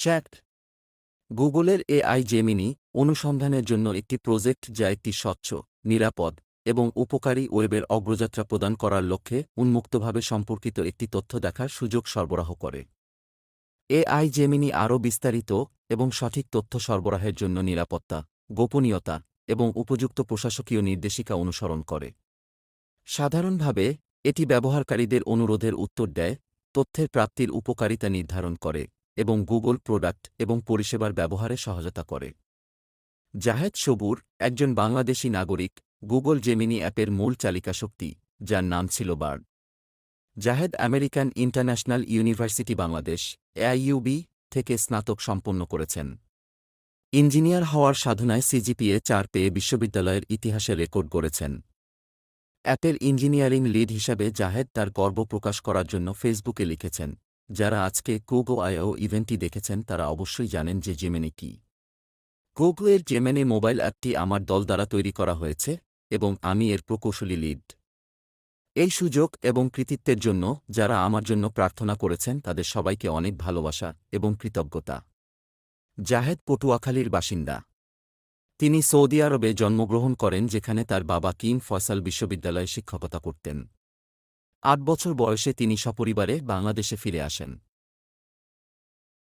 Chat গুগলের AI Gemini অনুসন্ধানের জন্য একটি প্রজেক্ট যা একটি স্বচ্ছ, নিরাপদ এবং উপকারী ওয়েবের অগ্রযাত্রা প্রদান করার লক্ষ্যে উন্মুক্তভাবে সম্পর্কিত একটি তথ্য দেখার সুযোগ সরবরাহ করে। এআই জেমিনি আরও বিস্তারিত এবং সঠিক তথ্য সরবরাহের জন্য নিরাপত্তা, গোপনীয়তা এবং উপযুক্ত প্রশাসকীয় নির্দেশিকা অনুসরণ করে। সাধারণভাবে এটি ব্যবহারকারীদের অনুরোধের উত্তর দেয়, তথ্যের প্রাপ্তির উপকারিতা নির্ধারণ করে এবং গুগল প্রোডাক্ট এবং পরিষেবার ব্যবহারে সহায়তা করে। জাহেদ সবুর, একজন বাংলাদেশী নাগরিক, গুগল জেমিনি অ্যাপের মূল চালিকাশক্তি, যার নাম ছিল bird. Zahed American international university Bangladesh AIUB থেকে স্নাতক সম্পন্ন করেছেন। ইঞ্জিনিয়ার হওয়ার সাধনায় সিজিপিএ ৪ পেয়ে বিশ্ববিদ্যালয়ের ইতিহাসে রেকর্ড গড়েছেন। অ্যাপের ইঞ্জিনিয়ারিং লিড হিসাবে জাহেদ তার গর্ব প্রকাশ করার জন্য ফেসবুকে লিখেছেন, যারা আজকে গুগল আইও ইভেন্টটি দেখেছেন তারা অবশ্যই জানেন যে জেমিনি কি। গুগলের জেমিনি মোবাইল অ্যাপটি আমার দল দ্বারা তৈরি করা হয়েছে এবং আমি এর প্রকৌশলী লিড। এই সুযোগ এবং কৃতিত্বের জন্য যারা আমার জন্য প্রার্থনা করেছেন তাদের সবাইকে অনেক ভালোবাসা এবং কৃতজ্ঞতা। জাহেদ পটুয়াখালীর বাসিন্দা। তিনি সৌদি আরবে জন্মগ্রহণ করেন, যেখানে তার বাবা কিং ফয়সাল বিশ্ববিদ্যালয়ে শিক্ষকতা করতেন। ৮ বছর বয়সে তিনি সপরিবারে বাংলাদেশে ফিরে আসেন।